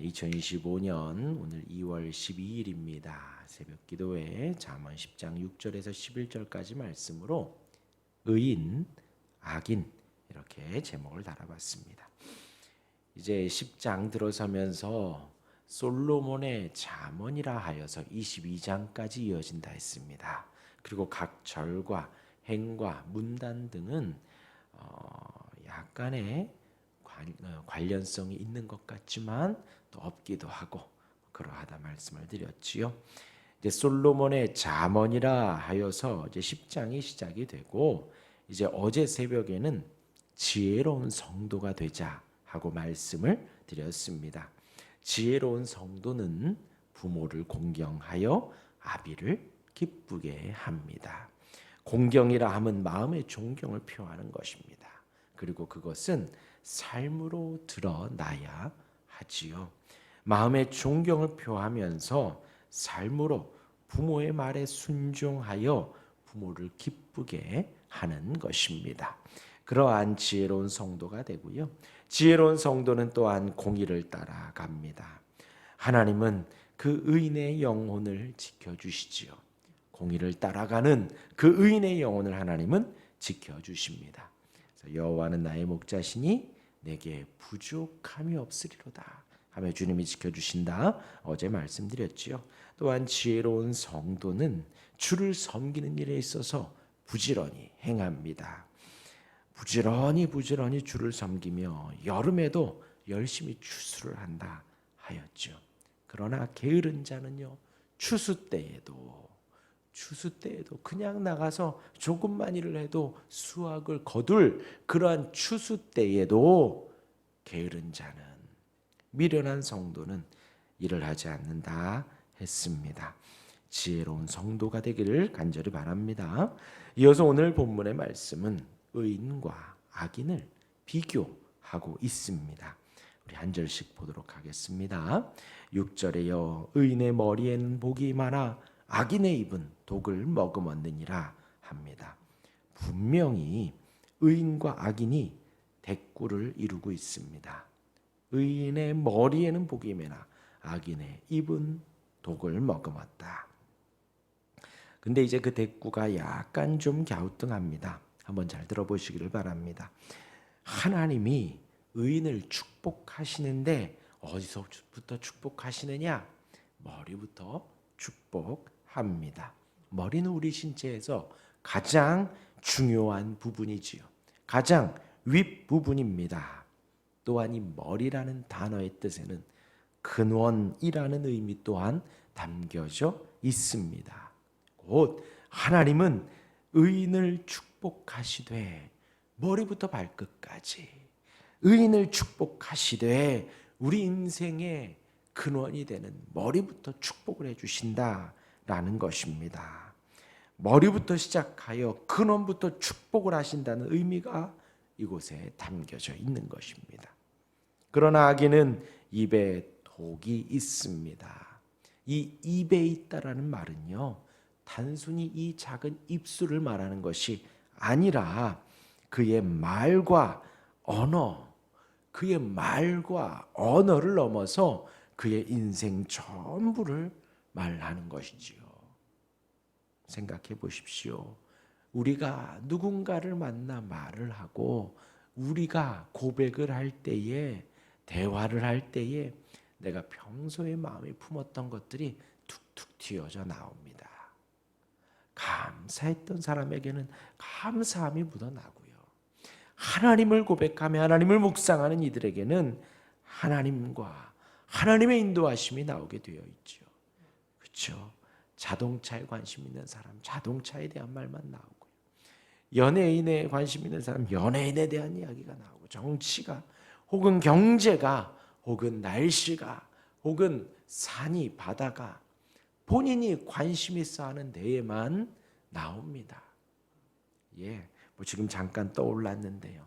2025년 오늘 2월 12일입니다. 새벽 기도회 잠언 10장 6절에서 11절까지 말씀으로 의인, 악인 이렇게 제목을 달아봤습니다. 이제 10장 들어서면서 솔로몬의 잠언이라 하여서 22장까지 이어진다 했습니다. 그리고 각 절과 행과 문단 등은 약간의 관련성이 있는 것 같지만 또 없기도 하고 그러하다 말씀을 드렸지요. 이제 솔로몬의 잠언이라 하여서 이제 10장이 시작이 되고 이제 어제 새벽에는 지혜로운 성도가 되자 하고 말씀을 드렸습니다. 지혜로운 성도는 부모를 공경하여 아비를 기쁘게 합니다. 공경이라 함은 마음의 존경을 표하는 것입니다. 그리고 그것은 삶으로 드러나야 하지요. 마음의 존경을 표하면서 삶으로 부모의 말에 순종하여 부모를 기쁘게 하는 것입니다. 그러한 지혜로운 성도가 되고요. 지혜로운 성도는 또한 공의를 따라갑니다. 하나님은 그 의인의 영혼을 지켜주시지요. 공의를 따라가는 그 의인의 영혼을 하나님은 지켜주십니다. 여호와는 나의 목자시니 내게 부족함이 없으리로다 하며 주님이 지켜주신다. 어제 말씀드렸지요. 또한 지혜로운 성도는 주를 섬기는 일에 있어서 부지런히 행합니다. 부지런히 주를 섬기며 여름에도 열심히 추수를 한다 하였죠. 그러나 게으른 자는요, 추수 때에도 그냥 나가서 조금만 일을 해도 수확을 거둘 그러한 추수 때에도 게으른 자는, 미련한 성도는 일을 하지 않는다 했습니다. 지혜로운 성도가 되기를 간절히 바랍니다. 이어서 오늘 본문의 말씀은 의인과 악인을 비교하고 있습니다. 우리 한 절씩 보도록 하겠습니다. 6절에요. 의인의 머리에는 복이 많아 악인의 입은 독을 머금었느니라 합니다. 분명히 의인과 악인이 대꾸를 이루고 있습니다. 의인의 머리에는 복이 많아 악인의 입은 독을 머금었다. 근데 이제 그 대꾸가 약간 좀 갸우뚱합니다. 한번 잘 들어보시기를 바랍니다. 하나님이 의인을 축복하시는데 어디서부터 축복하시느냐? 머리부터 축복합니다. 머리는 우리 신체에서 가장 중요한 부분이지요. 가장 윗부분입니다. 또한 이 머리라는 단어의 뜻에는 근원이라는 의미 또한 담겨져 있습니다. 곧 하나님은 의인을 축복하시되 머리부터 발끝까지 의인을 축복하시되 우리 인생의 근원이 되는 머리부터 축복을 해주신다라는 것입니다. 머리부터 시작하여 근원부터 축복을 하신다는 의미가 이곳에 담겨져 있는 것입니다. 그러나 악인은 입에 독이 있습니다. 이 입에 있다라는 말은요, 단순히 이 작은 입술을 말하는 것이 아니라 그의 말과 언어를 넘어서 그의 인생 전부를 말하는 것이지요. 생각해 보십시오. 우리가 누군가를 만나 말을 하고 우리가 고백을 할 때에, 대화를 할 때에 내가 평소에 마음에 품었던 것들이 툭툭 튀어져 나옵니다. 감사했던 사람에게는 감사함이 묻어나고요. 하나님을 고백하며 하나님을 묵상하는 이들에게는 하나님과 하나님의 인도하심이 나오게 되어 있죠. 그렇죠? 자동차에 관심 있는 사람, 자동차에 대한 말만 나오고요. 연예인에 관심 있는 사람, 연예인에 대한 이야기가 나오고, 정치가 혹은 경제가 혹은 날씨가 혹은 산이 바다가 본인이 관심 있어 하는 데에만 나옵니다. 뭐 지금 잠깐 떠올랐는데요.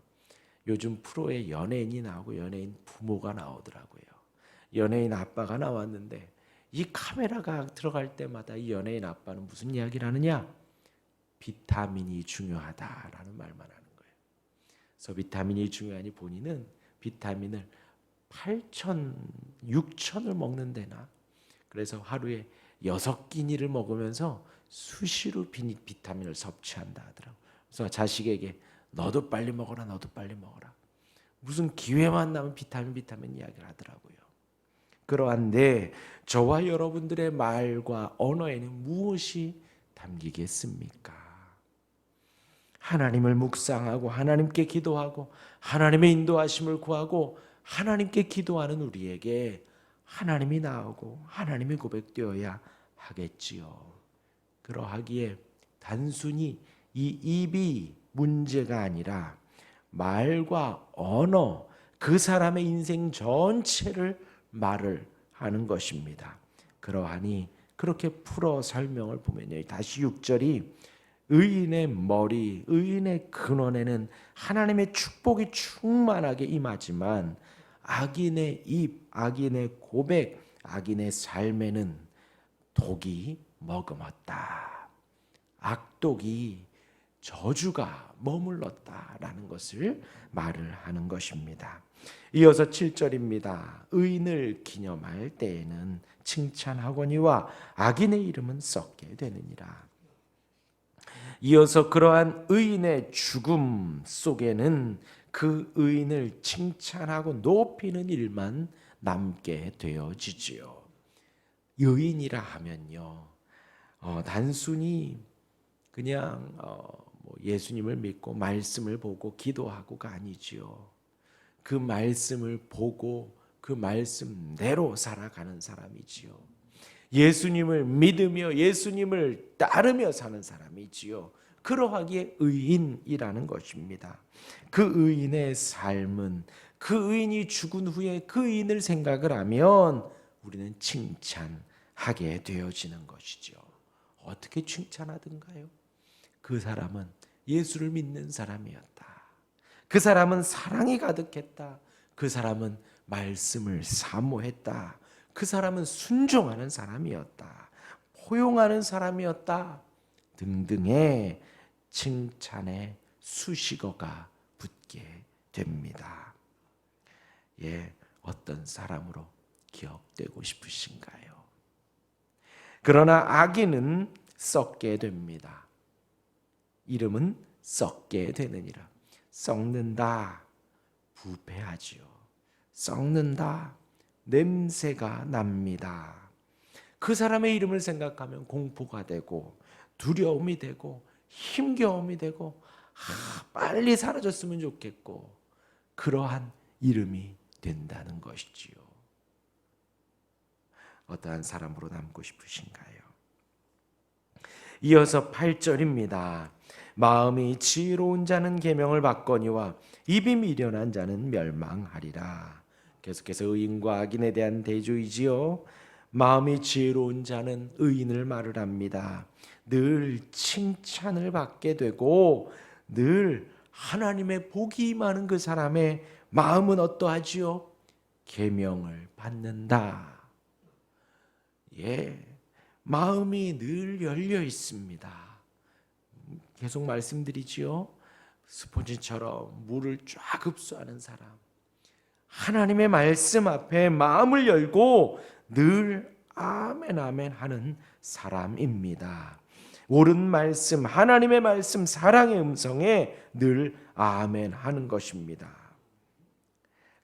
요즘 프로에 연예인이 나오고 연예인 부모가 나오더라고요. 연예인 아빠가 나왔는데 이 카메라가 들어갈 때마다 이 연예인 아빠는 무슨 이야기를 하느냐? 비타민이 중요하다라는 말만 하는 거예요. 그래서 비타민이 중요하니 본인은 비타민을 8천, 6천을 먹는 데나, 그래서 하루에 6끼니를 먹으면서 수시로 비타민을 섭취한다 하더라고요. 그래서 자식에게 너도 빨리 먹어라, 너도 빨리 먹어라. 무슨 기회만 나면 비타민 이야기를 하더라고요. 그러한데 저와 여러분들의 말과 언어에는 무엇이 담기겠습니까? 하나님을 묵상하고 하나님께 기도하고 하나님의 인도하심을 구하고 하나님께 기도하는 우리에게 하나님이 나오고 하나님이 고백되어야 하겠지요. 그러하기에 단순히 이 입이 문제가 아니라 말과 언어, 그 사람의 인생 전체를 말을 하는 것입니다. 그러하니 그렇게 풀어 설명을 보면요, 다시 6절이 의인의 머리, 의인의 근원에는 하나님의 축복이 충만하게 임하지만 악인의 입, 악인의 고백, 악인의 삶에는 독이 머금었다. 악독이, 저주가 머물렀다라는 것을 말을 하는 것입니다. 이어서 7절입니다. 의인을 기념할 때에는 칭찬하거니와 악인의 이름은 썩게 되느니라. 이어서 그러한 의인의 죽음 속에는 그 의인을 칭찬하고 높이는 일만 남게 되어지지요. 의인이라 하면요, 단순히 그냥 예수님을 믿고 말씀을 보고 기도하고가 아니지요. 그 말씀을 보고 그 말씀대로 살아가는 사람이지요. 예수님을 믿으며 예수님을 따르며 사는 사람이지요. 그러하기에 의인이라는 것입니다. 그 의인의 삶은 그 의인이 죽은 후에 그 의인을 생각을 하면 우리는 칭찬하게 되어지는 것이죠. 어떻게 칭찬하든가요? 그 사람은 예수를 믿는 사람이었다. 그 사람은 사랑이 가득했다. 그 사람은 말씀을 사모했다. 그 사람은 순종하는 사람이었다. 포용하는 사람이었다. 등등의 칭찬의 수식어가 붙게 됩니다. 어떤 사람으로 기억되고 싶으신가요? 그러나 악인은 썩게 됩니다. 이름은 썩게 되느니라. 썩는다, 부패하지요. 썩는다, 냄새가 납니다. 그 사람의 이름을 생각하면 공포가 되고 두려움이 되고 힘겨움이 되고 빨리 사라졌으면 좋겠고 그러한 이름이 된다는 것이지요. 어떠한 사람으로 남고 싶으신가요? 이어서 8절입니다. 마음이 지혜로운 자는 계명을 받거니와 입이 미련한 자는 멸망하리라. 계속해서 의인과 악인에 대한 대조이지요. 마음이 지혜로운 자는 의인을 말을 합니다. 늘 칭찬을 받게 되고 늘 하나님의 복이 임하는 그 사람의 마음은 어떠하지요? 계명을 받는다. 마음이 늘 열려 있습니다. 계속 말씀드리지요. 스폰지처럼 물을 쫙 흡수하는 사람. 하나님의 말씀 앞에 마음을 열고 늘 아멘 아멘 하는 사람입니다. 옳은 말씀, 하나님의 말씀, 사랑의 음성에 늘 아멘 하는 것입니다.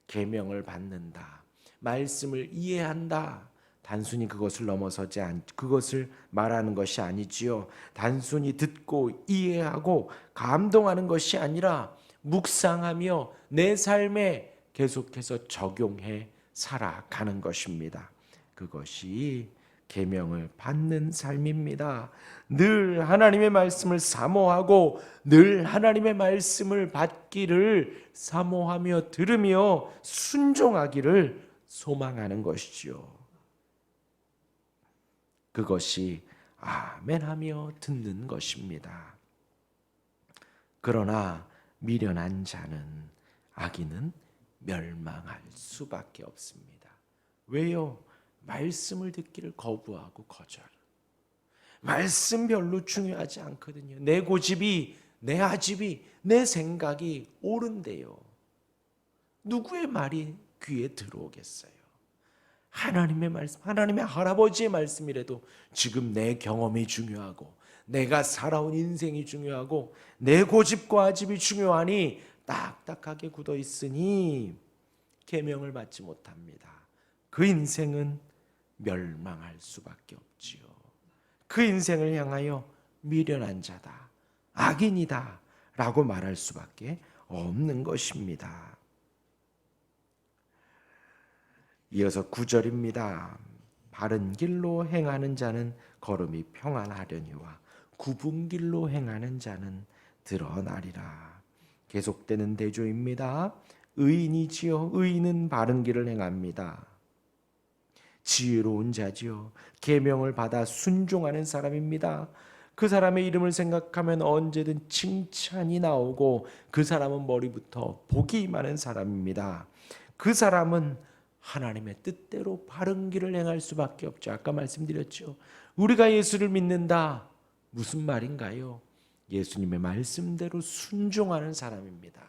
계명을 받는다. 말씀을 이해한다. 단순히 그것을 넘어서지 그것을 말하는 것이 아니지요. 단순히 듣고 이해하고 감동하는 것이 아니라 묵상하며 내 삶에 계속해서 적용해 살아가는 것입니다. 그것이 계명을 받는 삶입니다. 늘 하나님의 말씀을 사모하고 늘 하나님의 말씀을 받기를 사모하며 들으며 순종하기를 소망하는 것이지요. 그것이 아멘하며 듣는 것입니다. 그러나 미련한 자는, 악인은 멸망할 수밖에 없습니다. 왜요? 말씀을 듣기를 거부하고 거절. 말씀 별로 중요하지 않거든요. 내 고집이, 내 아집이, 내 생각이 옳은데요. 누구의 말이 귀에 들어오겠어요? 하나님의 말씀, 하나님의 할아버지의 말씀이라도 지금 내 경험이 중요하고 내가 살아온 인생이 중요하고 내 고집과 아집이 중요하니 딱딱하게 굳어 있으니 계명을 받지 못합니다. 그 인생은 멸망할 수밖에 없지요. 그 인생을 향하여 미련한 자다, 악인이다 라고 말할 수밖에 없는 것입니다. 이어서 9절입니다. 바른 길로 행하는 자는 걸음이 평안하려니와 굽은 길로 행하는 자는 드러나리라. 계속되는 대조입니다. 의인이지요. 의인은 바른 길을 행합니다. 지혜로운 자지요. 계명을 받아 순종하는 사람입니다. 그 사람의 이름을 생각하면 언제든 칭찬이 나오고 그 사람은 머리부터 복이 많은 사람입니다. 그 사람은 하나님의 뜻대로 바른 길을 행할 수밖에 없죠. 아까 말씀드렸죠. 우리가 예수를 믿는다. 무슨 말인가요? 예수님의 말씀대로 순종하는 사람입니다.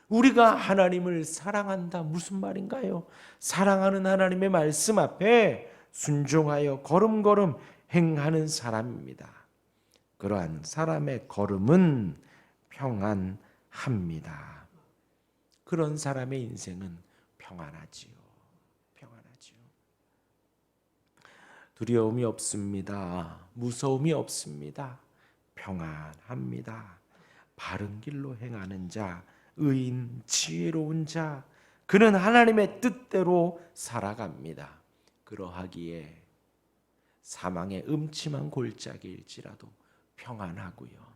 우리가 하나님을 사랑한다. 무슨 말인가요? 사랑하는 하나님의 말씀 앞에 순종하여 걸음걸음 행하는 사람입니다. 그러한 사람의 걸음은 평안합니다. 그런 사람의 인생은 평안하지요. 평안하지요. 두려움이 없습니다. 무서움이 없습니다. 평안합니다. 바른 길로 행하는 자, 의인, 지혜로운 자, 그는 하나님의 뜻대로 살아갑니다. 그러하기에 사망의 음침한 골짜기일지라도 평안하고요.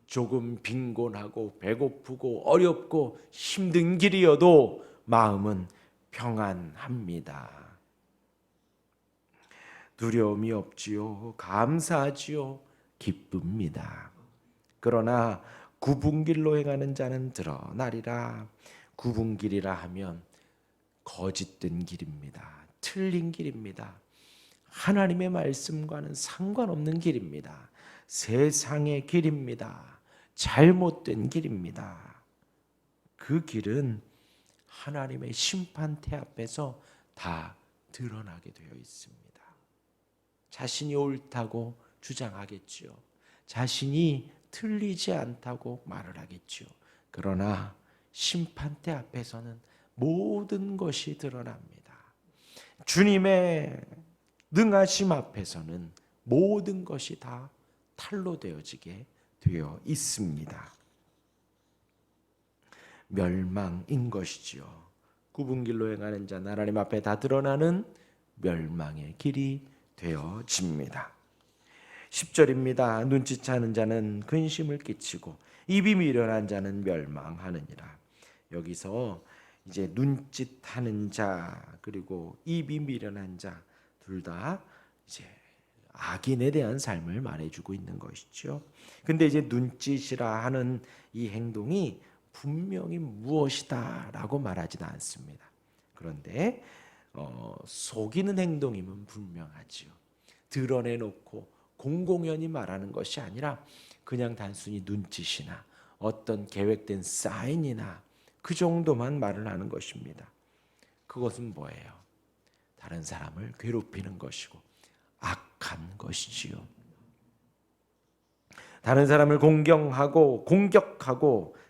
조금 빈곤하고 배고프고 어렵고 힘든 길이어도 마음은 평안합니다. 두려움이 없지요. 감사하지요. 기쁩니다. 그러나 굽은 길로 행하는 자는 드러나리라. 굽은 길이라 하면 거짓된 길입니다. 틀린 길입니다. 하나님의 말씀과는 상관없는 길입니다. 세상의 길입니다. 잘못된 길입니다. 그 길은 하나님의 심판대 앞에서 다 드러나게 되어 있습니다. 자신이 옳다고 주장하겠지요. 자신이 틀리지 않다고 말을 하겠지요. 그러나 심판대 앞에서는 모든 것이 드러납니다. 주님의 능하심 앞에서는 모든 것이 다 탈로 되어지게 되어 있습니다. 멸망인 것이지요. 굽은 길로 행하는 자, 하나님 앞에 다 드러나는 멸망의 길이 되어집니다. 10절입니다. 눈치차는 자는 근심을 끼치고 입이 미련한 자는 멸망하느니라. 여기서 이제 눈짓하는 자 그리고 입이 미련한 자 둘 다 이제 악인에 대한 삶을 말해주고 있는 것이죠. 근데 이제 눈짓이라 하는 이 행동이 분명히 무엇이다라고 말하지는 않습니다. 그런데 속이는 행동이면 분명하지요. 드러내놓고 공공연히 말하는 것이 아니라 그냥 단순히 눈짓이나 어떤 계획된 사인이나 그 정도만 말을 하는 것입니다. 그것은 뭐예요? 다른 사람을 괴롭히는 것이고 악한 것이지요. 다른 사람을 공격하고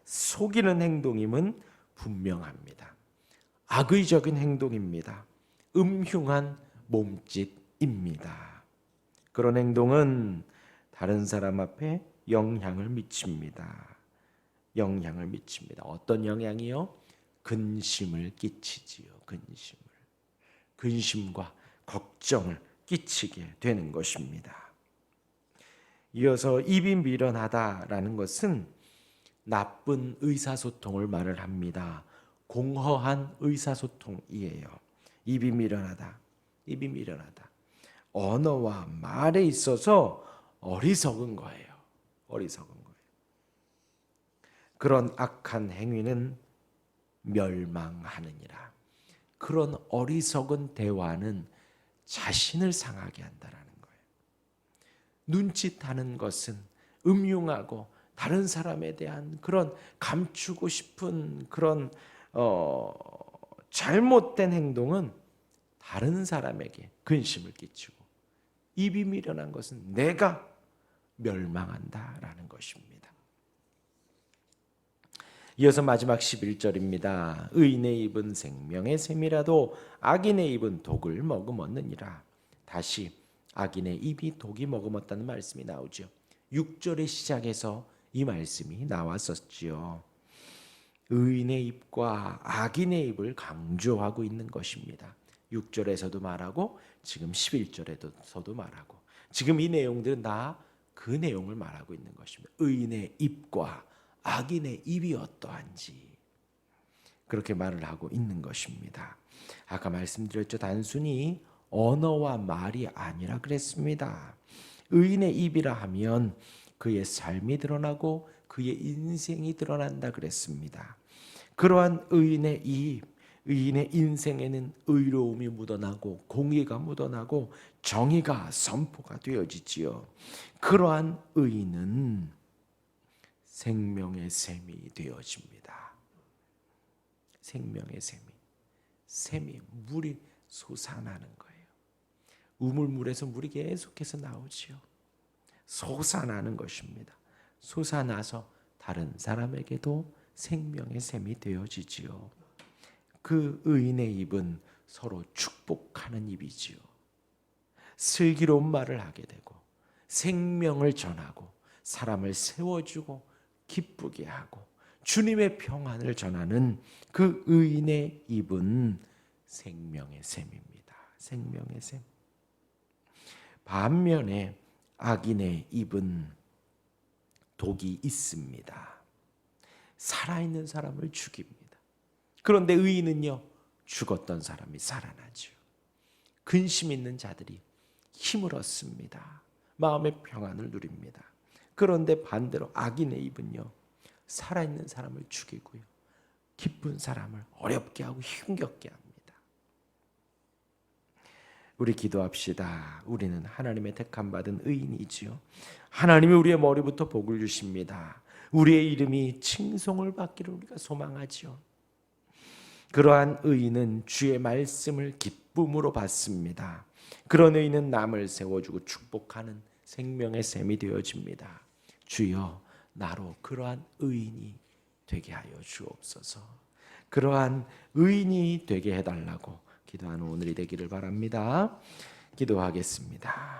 속이는 행동임은 분명합니다. 악의적인 행동입니다. 음흉한 몸짓입니다. 그런 행동은 다른 사람 앞에 영향을 미칩니다. 영향을 미칩니다. 어떤 영향이요? 근심을 끼치지요. 근심과 걱정을 끼치게 되는 것입니다. 이어서 입이 미련하다라는 것은 나쁜 의사소통을 말을 합니다. 공허한 의사소통이에요. 입이 미련하다. 언어와 말에 있어서 어리석은 거예요. 그런 악한 행위는 멸망하느니라. 그런 어리석은 대화는 자신을 상하게 한다라는 거예요. 눈짓하는 것은 음흉하고 다른 사람에 대한 그런 감추고 싶은 그런 잘못된 행동은 다른 사람에게 근심을 끼치고, 입이 미련한 것은 내가 멸망한다라는 것입니다. 이어서 마지막 11절입니다. 의인의 입은 생명의 샘이라도 악인의 입은 독을 머금었느니라. 다시 악인의 입이 독이 머금었다는 말씀이 나오죠. 6절의 시작에서 이 말씀이 나왔었지요. 의인의 입과 악인의 입을 강조하고 있는 것입니다. 6절에서도 말하고 지금 11절에서도 말하고, 지금 이 내용들은 다 그 내용을 말하고 있는 것입니다. 의인의 입과 악인의 입이 어떠한지 그렇게 말을 하고 있는 것입니다. 아까 말씀드렸죠. 단순히 언어와 말이 아니라 그랬습니다. 의인의 입이라 하면 그의 삶이 드러나고 그의 인생이 드러난다 그랬습니다. 그러한 의인의 입, 의인의 인생에는 의로움이 묻어나고 공의가 묻어나고 정의가 선포가 되어지지요. 그러한 의인은 생명의 샘이 되어집니다. 생명의 샘이 물이 솟아나는 거예요. 우물물에서 물이 계속해서 나오지요. 솟아나는 것입니다. 솟아나서 다른 사람에게도 생명의 샘이 되어지지요. 그 의인의 입은 서로 축복하는 입이지요. 슬기로운 말을 하게 되고 생명을 전하고 사람을 세워주고 기쁘게 하고 주님의 평안을 전하는 그 의인의 입은 생명의 샘입니다. 생명의 샘. 반면에 악인의 입은 독이 있습니다. 살아있는 사람을 죽입니다. 그런데 의인은요, 죽었던 사람이 살아나죠. 근심 있는 자들이 힘을 얻습니다. 마음의 평안을 누립니다. 그런데 반대로 악인의 입은요, 살아있는 사람을 죽이고요, 기쁜 사람을 어렵게 하고 힘겹게 합니다. 우리 기도합시다. 우리는 하나님의 택함 받은 의인이지요. 하나님이 우리의 머리부터 복을 주십니다. 우리의 이름이 칭송을 받기를 우리가 소망하지요. 그러한 의인은 주의 말씀을 기쁨으로 받습니다. 그런 의인은 남을 세워주고 축복하는 생명의 샘이 되어집니다. 주여, 나로 그러한 의인이 되게 하여 주옵소서. 그러한 의인이 되게 해달라고 기도하는 오늘이 되기를 바랍니다. 기도하겠습니다.